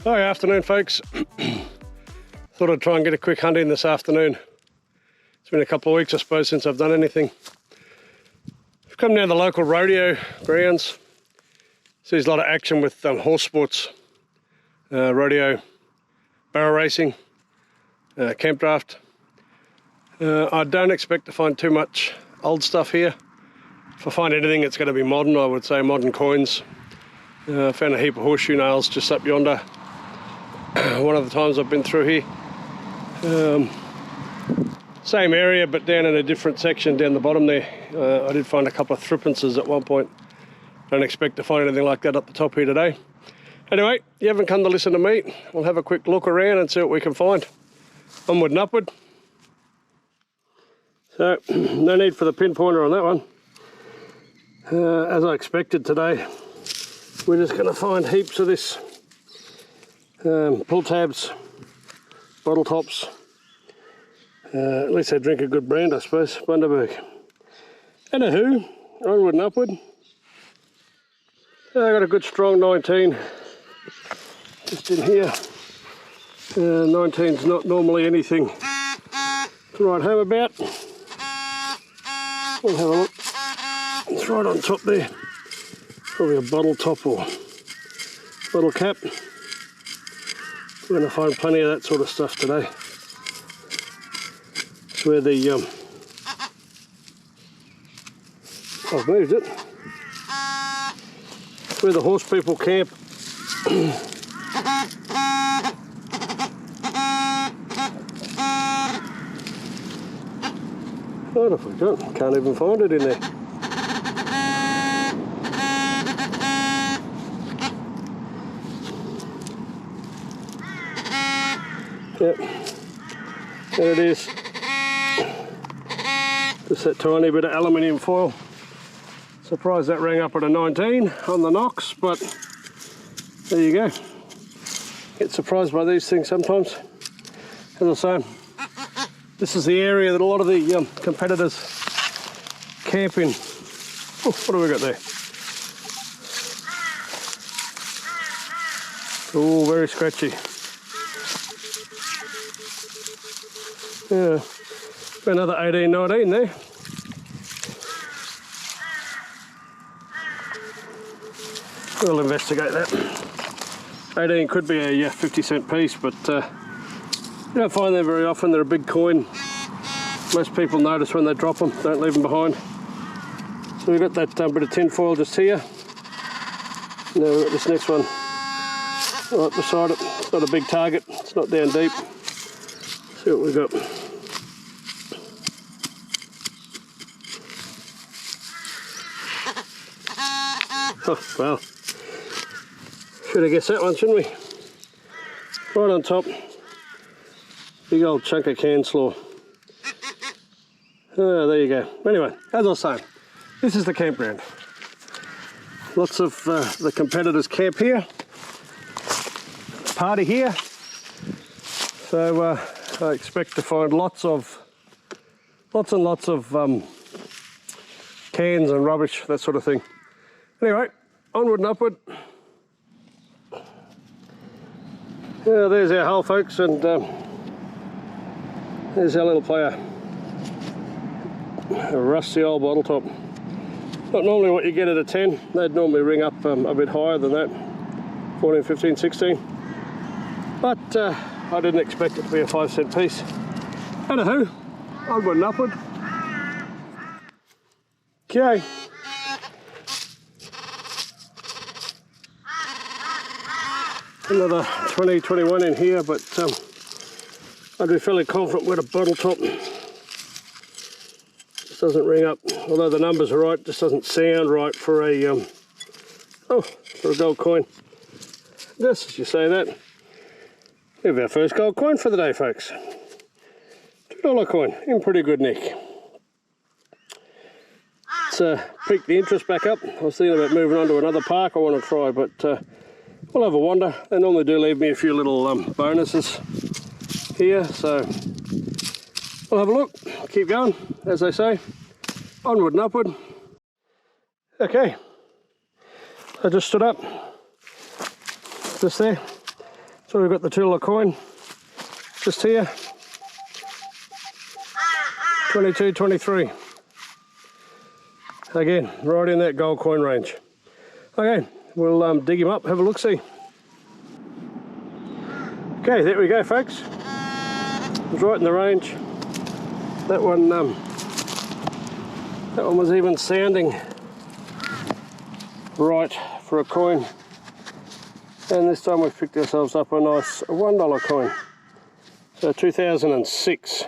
Hi, afternoon folks. Thought I'd try and get a quick hunt in this afternoon. It's been a couple of weeks I suppose since I've done anything. I've come down to the local rodeo grounds. So there's a lot of action with horse sports, rodeo, barrel racing, camp draft. I don't expect to find too much old stuff here. If I find anything it's going to be modern, I would say modern coins. I found a heap of horseshoe nails just up yonder. One of the times I've been through here. Same area but down in a different section down the bottom there. I did find a couple of threepences at one point. Don't expect to find anything like that up the top here today. Anyway, you haven't come to listen to me. We'll have a quick look around and see what we can find. Onward and upward. So, no need for the pinpointer on that one. As I expected today, we're just going to find heaps of this. Pull tabs, bottle tops. At least they drink a good brand, I suppose. Bundaberg. Anywho, onward and upward. I got a good strong 19 just in here. 19's not normally anything to write home about. We'll have a look. It's right on top there. Probably a bottle top or bottle cap. We're going to find plenty of that sort of stuff today. It's where the I've moved it. It's where the horse people camp. What have we got? Can't even find it in there. Yep, there it is. Just that tiny bit of aluminium foil. Surprised that rang up at a 19 on the Knox, but there you go. Get surprised by these things sometimes. As I say, this is the area that a lot of the competitors camp in. Oh, what have we got there? Oh, very scratchy. Yeah, another 18, 19 there. We'll investigate that. 18 could be a 50-cent piece, but you don't find them very often. They're a big coin. Most people notice when they drop them, don't leave them behind. So we've got that bit of tin foil just here. Now we've got this next one right beside it. It's not a big target, it's not down deep. See what we've got. Oh, well, should have guessed that one, shouldn't we? Right on top, big old chunk of can slaw. Oh, there you go. Anyway, as I was saying, this is the campground. Lots of the competitors camp here, party here. So I expect to find lots and lots of cans and rubbish, that sort of thing. Anyway, onward and upward. Yeah, there's our hole, folks, and there's our little player. A rusty old bottle top. Not normally what you get at a 10. They'd normally ring up a bit higher than that. 14, 15, 16. But I didn't expect it to be a 5-cent piece. Anywho, onward and upward. Okay. Another 20, 21 in here, but I'd be fairly confident with a bottle top. Just doesn't ring up, although the numbers are right, just doesn't sound right for a for a gold coin. Just as you say that, we have our first gold coin for the day, folks. $2 coin, in pretty good nick. It's piqued the interest back up. I was thinking about moving on to another park I want to try, but we'll have a wander. They normally do leave me a few little bonuses here, so we'll have a look, keep going, as they say, onward and upward. Okay, I just stood up, just there, so we've got the $2 coin, just here, 22, 23. Again, right in that gold coin range. Okay, we'll dig him up, have a look-see. Okay, there we go, folks. It was right in the range. That one was even sounding right for a coin. And this time we've picked ourselves up a nice $1 coin. So 2006.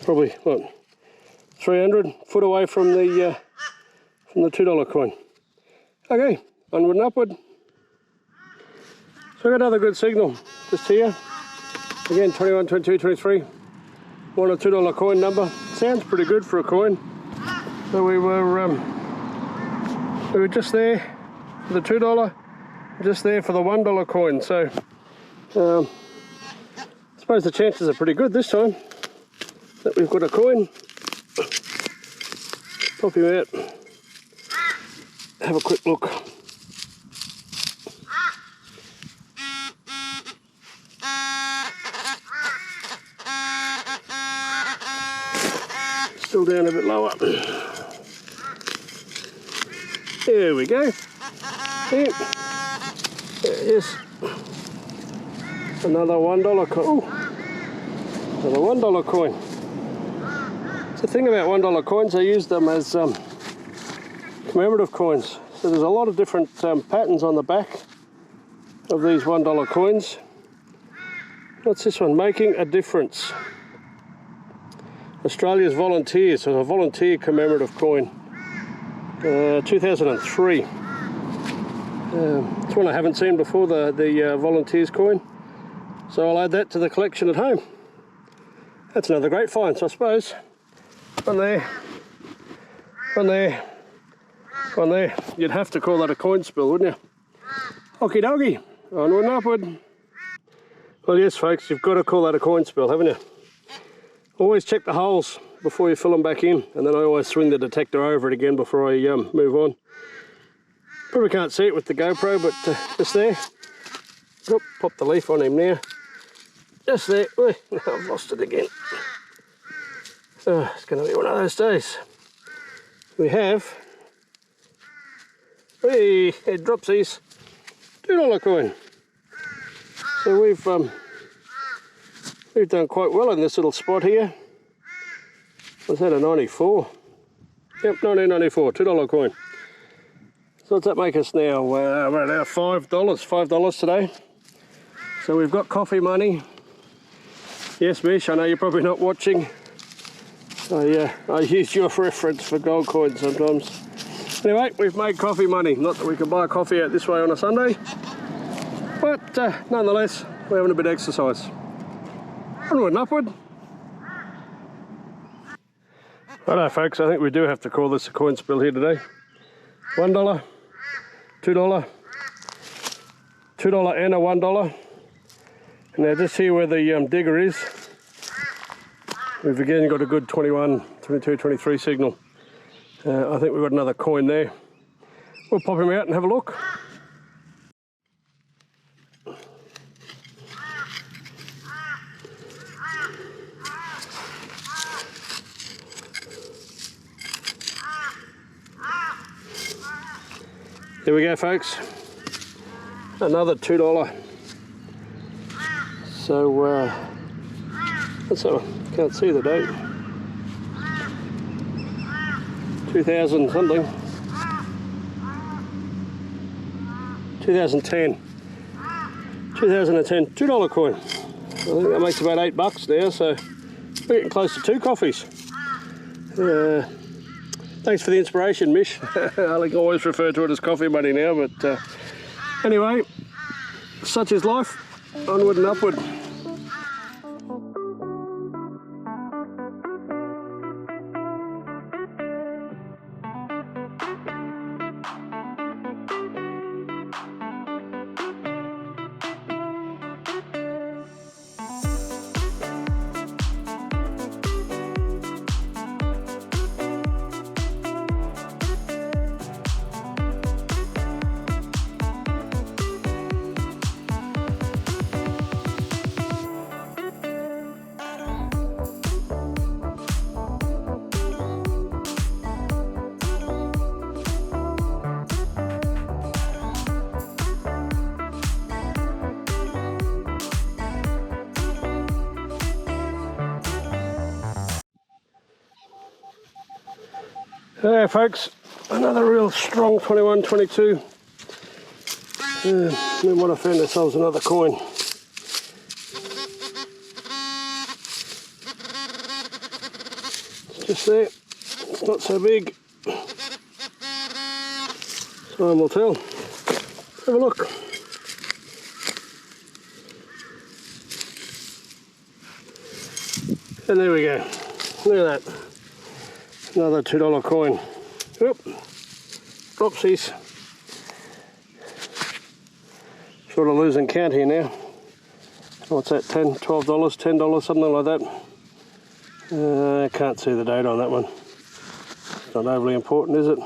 Probably, what, 300 foot away from the $2 coin. Okay, onward and upward. So I got another good signal just here. Again, 21, 22, 23. Want a $2 coin number. Sounds pretty good for a coin. So we were just there for the $2, just there for the $1 coin. So I suppose the chances are pretty good this time that we've got a coin. Pop him out. Have a quick look. Still down a bit lower. There we go. There it is. Another $1 coin. Ooh, another $1 coin. The thing about $1 coins, I use them as commemorative coins. So there's a lot of different patterns on the back of these $1 coins. What's this one? Making a difference. Australia's Volunteers, so a volunteer commemorative coin. 2003. It's one I haven't seen before, the Volunteers coin. So I'll add that to the collection at home. That's another great find, so I suppose. One there, one there, one there. You'd have to call that a coin spill, wouldn't you? Okie dokie, onward and upward. Well, yes, folks, you've got to call that a coin spill, haven't you? Always check the holes before you fill them back in, and then I always swing the detector over it again before I move on. Probably can't see it with the GoPro, but just there. Oop, pop the leaf on him now. Just there. Ooh, I've lost it again. Oh, it's going to be one of those days. We have, hey, it drops these $2 coin. So we've done quite well in this little spot here. Was that a 94? Yep, 1994, $2 coin. So what's that make us now? We're now $5 today. So we've got coffee money. Yes, Mish, I know you're probably not watching. I use your reference for gold coins sometimes. Anyway, we've made coffee money. Not that we can buy coffee out this way on a Sunday, but nonetheless, we're having a bit of exercise. Onward and upward. Righto, folks, I think we do have to call this a coin spill here today. $1, $2, $2 and a $1. And now just here where the digger is, we've again got a good 21, 22, 23 signal. I think we've got another coin there. We'll pop him out and have a look. There we go, folks. Another $2. So, what's that one? Can't see the date. 2000 something. 2010. 2010 $2 coin. I think that makes about $8 now, so we're getting close to 2 coffees. Thanks for the inspiration, Mish. I always refer to it as coffee money now, but anyway, such is life. Onward and upward. There folks, another real strong 21, 22. Then what I found ourselves another coin. It's just there, it's not so big. Time will tell. Have a look. And there we go. Look at that. Another $2 coin. Oop. Dropsies. Sort of losing count here now. What's that, $10, $12, $10, something like that. I can't see the date on that one. It's not overly important, is it?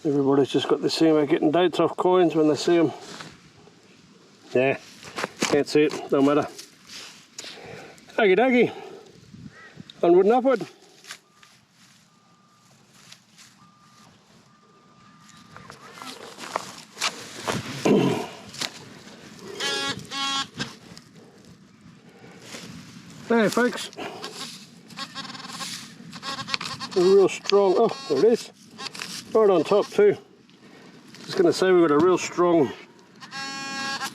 Everybody's just got this thing about getting dates off coins when they see them. Yeah, can't see it, no matter. Okie dokie. Onward and upward. There folks, a real strong, oh there it is, right on top too. Just going to say we've got a real strong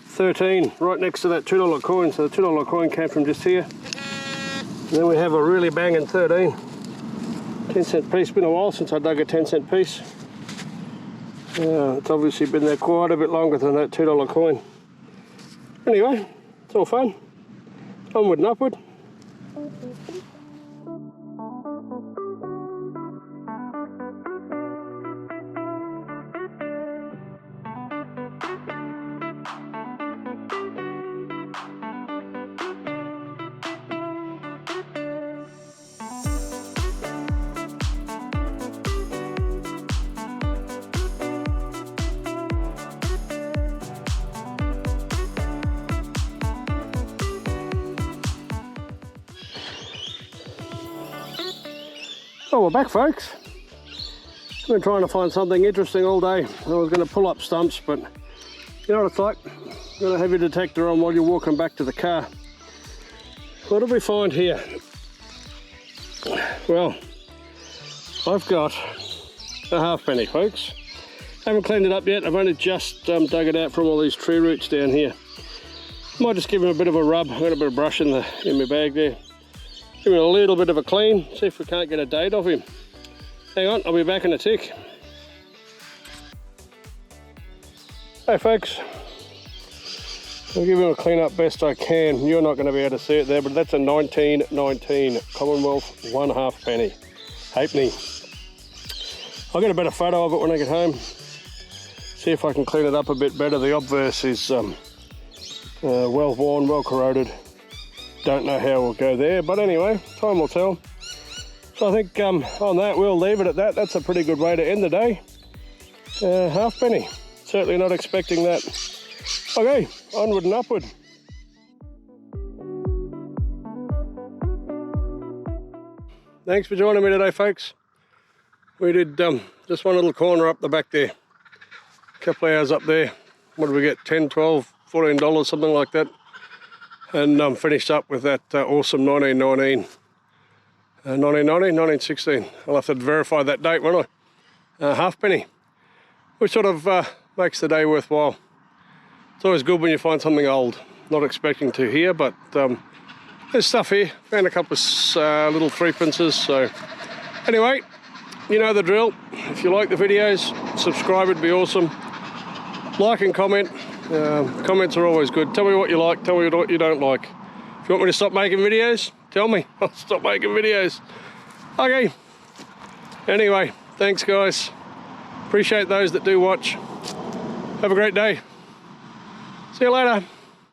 13 right next to that $2 coin, so the $2 coin came from just here. And then we have a really banging 13, 10-cent piece. Been a while since I dug a 10-cent piece. It's obviously been there quite a bit longer than that $2 coin. Anyway, it's all fun, onward and upward. Oh, we're back folks. I've been trying to find something interesting all day. I was going to pull up stumps, but you know what it's like. You've got a heavy detector on while you're walking back to the car. What do we find here? Well, I've got a halfpenny folks. Haven't cleaned it up yet. I've only just dug it out from all these tree roots down here. Might just give him a bit of a rub. I've got a bit of brush in my bag there. Give him a little bit of a clean, see if we can't get a date off him. Hang on, I'll be back in a tick. Hey folks, I'll give him a clean up best I can. You're not going to be able to see it there, but that's a 1919 Commonwealth 1 halfpenny. Halfpenny. I'll get a better photo of it when I get home. See if I can clean it up a bit better. The obverse is well worn, well corroded. Don't know how we'll go there, but anyway, time will tell. So I think on that, we'll leave it at that. That's a pretty good way to end the day. Halfpenny. Certainly not expecting that. Okay, onward and upward. Thanks for joining me today, folks. We did just one little corner up the back there. A couple of hours up there. What did we get? $10, $12, $14, something like that. And finished up with that awesome 1919, 1916. I'll have to verify that date, won't I? Halfpenny, which sort of makes the day worthwhile. It's always good when you find something old. Not expecting to here, but there's stuff here. Found a couple of little 3-pences. So anyway, you know the drill. If you like the videos, subscribe would be awesome. Like and comment. Comments are always good. Tell me what you like, tell me what you don't like. If you want me to stop making videos, tell me. I'll stop making videos. Okay. Anyway, thanks guys. Appreciate those that do watch. Have a great day. See you later.